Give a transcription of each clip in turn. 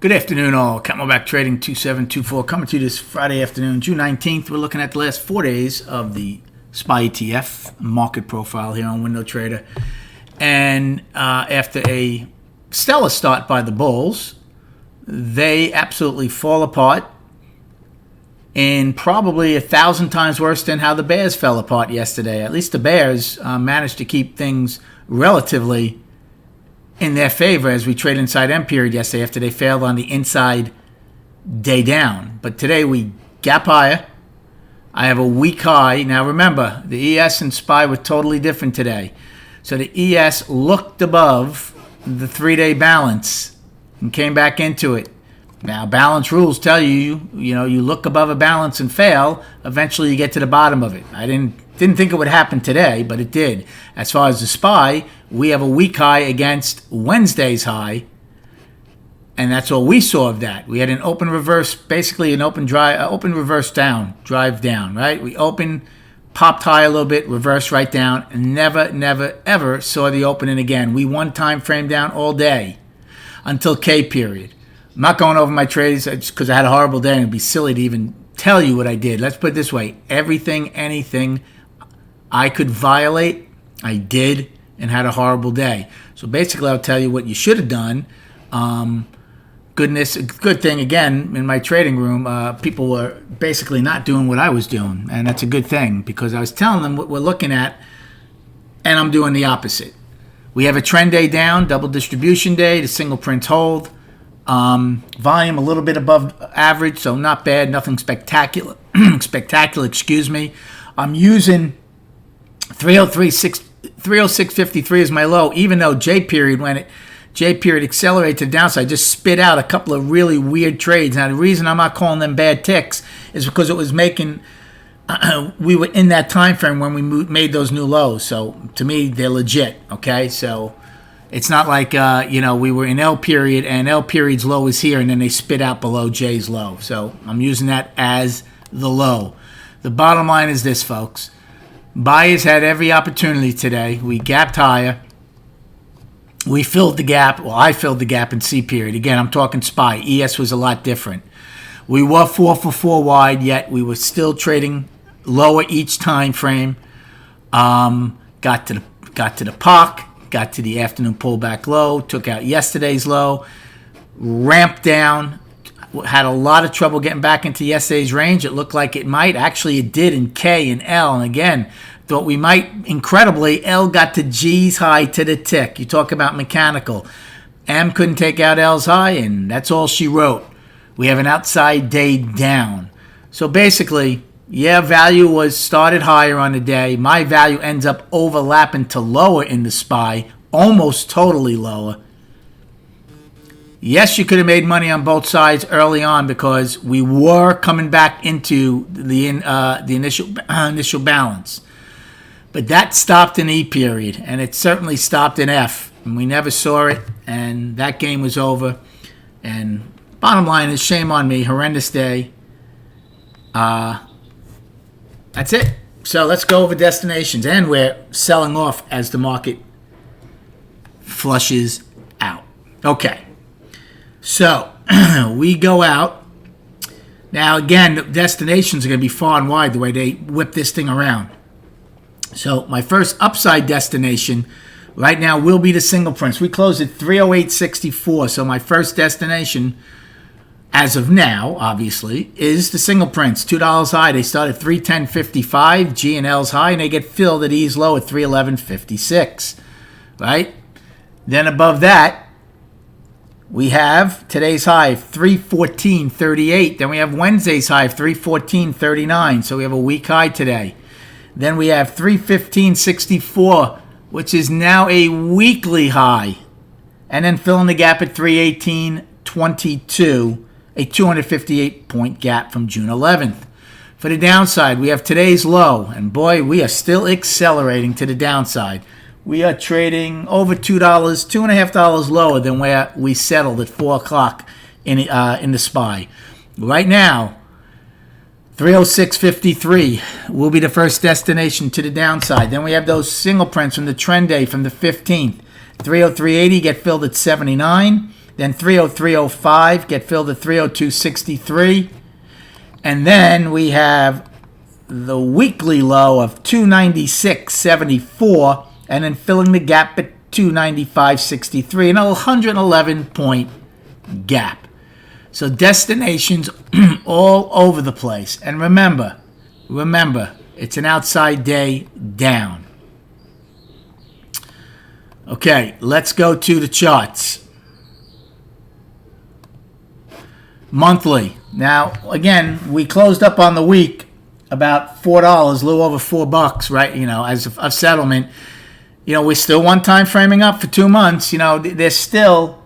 Good afternoon, all. Camelback Trading 2724 coming to you this Friday afternoon, June 19th. We're looking at the last 4 days of the SPY ETF market profile here on Window Trader. And after a stellar start by the bulls, they absolutely fall apart in probably 1,000 times worse than how the bears fell apart yesterday. At least the bears managed to keep things relatively in their favor as we trade inside M period yesterday after they failed on the inside day down. But today we gap higher. I have a weak high. Now remember, the ES and SPY were totally different today. So the ES looked above the 3-day balance and came back into it. Now balance rules tell you, you look above a balance and fail, eventually you get to the bottom of it. I didn't think it would happen today, but it did. As far as the SPY, we have a weak high against Wednesday's high, and that's all we saw of that. We had an open reverse, basically an open reverse down, drive down, right? We opened, popped high a little bit, reversed right down, and never, ever saw the opening again. We won time frame down all day until K period. I'm not going over my trades because I had a horrible day and it'd be silly to even tell you what I did. Let's put it this way. Anything I could violate, I did, and had a horrible day. So basically, I'll tell you what you should have done. Good thing, again, in my trading room, people were basically not doing what I was doing. And that's a good thing because I was telling them what we're looking at, and I'm doing the opposite. We have a trend day down, double distribution day, the single prints hold. Volume a little bit above average, so not bad, nothing spectacular. I'm using 306.53 is my low, even though J period accelerated to the downside, just spit out a couple of really weird trades. Now the reason I'm not calling them bad ticks is because it was making we were in that time frame when we made those new lows. So to me, they're legit. Okay, so it's not like we were in L period and L period's low is here and then they spit out below J's low. So I'm using that as the low. The bottom line is this, folks. Buyers had every opportunity today. We gapped higher. We filled the gap. Well, I filled the gap in C period. Again, I'm talking SPY. ES was a lot different. We were 4 for 4 wide, yet we were still trading lower each time frame. Got to the POC. Got to the afternoon pullback low, took out yesterday's low, ramped down, had a lot of trouble getting back into yesterday's range. It looked like it might. Actually, it did in K and L. And again, thought we might. Incredibly, L got to G's high to the tick. You talk about mechanical. M couldn't take out L's high, and that's all she wrote. We have an outside day down. So basically, value was started higher on the day. My value ends up overlapping to lower in the SPY, almost totally lower. Yes, you could have made money on both sides early on because we were coming back into the initial balance. But that stopped in E period, and it certainly stopped in F. And we never saw it, and that game was over. And bottom line is, shame on me, horrendous day. That's it. So let's go over destinations. And we're selling off as the market flushes out. Okay. So we go out. Now, again, the destinations are going to be far and wide the way they whip this thing around. So my first upside destination right now will be the single prints. We closed at 308.64. So my first destination, as of now, obviously, is the single prints. $2 high. They start at 310.55. G and L's high, and they get filled at E's low at 311.56. Right? Then above that, we have today's high of 314.38. Then we have Wednesday's high of 314.39. So we have a weak high today. Then we have 315.64, which is now a weekly high. And then filling the gap at 318.22. A 258-point gap from June 11th. For the downside, we have today's low, and boy, we are still accelerating to the downside. We are trading over $2, $2.50 lower than where we settled at 4 o'clock in the SPY. Right now, 306.53 will be the first destination to the downside. Then we have those single prints from the trend day from the 15th. 303.80 get filled at 79. Then 303.05 get filled at 302.63. And then we have the weekly low of 296.74, and then filling the gap at 295.63, and a 111-point gap. So destinations all over the place. And remember, it's an outside day down. Okay, let's go to the charts. Monthly. Now, again, we closed up on the week about $4, a little over $4, right? As a settlement. We're still one time framing up for 2 months. There's still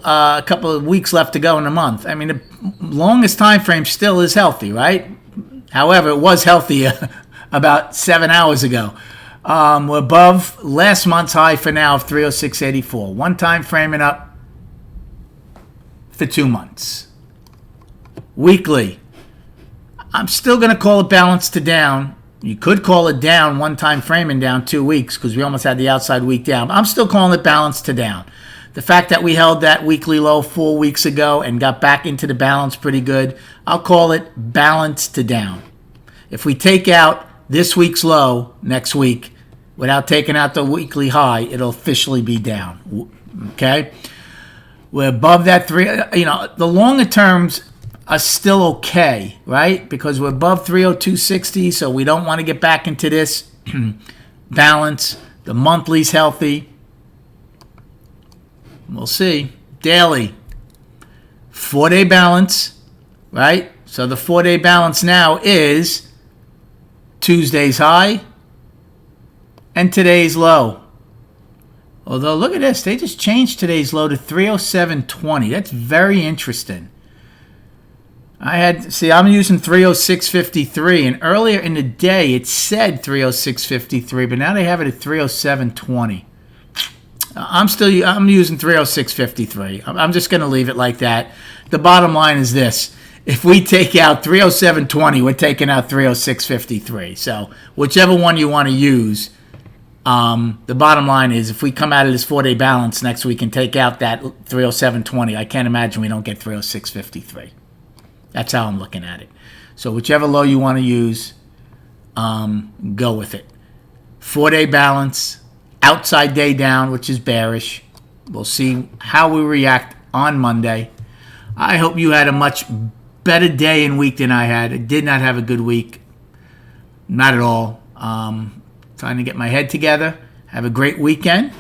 a couple of weeks left to go in the month. I mean, the longest time frame still is healthy, right? However, it was healthy about 7 hours ago. We're above last month's high for now of 306.84. One time framing up for 2 months. Weekly. I'm still going to call it balanced to down. You could call it down, one time framing down 2 weeks because we almost had the outside week down. I'm still calling it balanced to down. The fact that we held that weekly low 4 weeks ago and got back into the balance pretty good, I'll call it balanced to down. If we take out this week's low next week without taking out the weekly high, it'll officially be down. Okay? We're above that three. The longer terms are still okay, right? Because we're above 302.60, so we don't want to get back into this balance. The monthly's healthy. We'll see. Daily. 4-day balance, right? So the 4-day balance now is Tuesday's high and today's low. Although, look at this. They just changed today's low to 307.20. That's very interesting. I'm using 306.53, and earlier in the day it said 306.53, but now they have it at 307.20. I'm using 306.53. I'm just going to leave it like that. The bottom line is this. If we take out 307.20, we're taking out 306.53. So whichever one you want to use, the bottom line is if we come out of this 4-day balance next week and take out that 307.20, I can't imagine we don't get 306.53. That's how I'm looking at it. So whichever low you want to use, go with it. 4-day balance, outside day down, which is bearish. We'll see how we react on Monday. I hope you had a much better day and week than I had. I did not have a good week. Not at all. Trying to get my head together. Have a great weekend.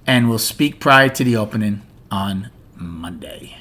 And we'll speak prior to the opening on Monday.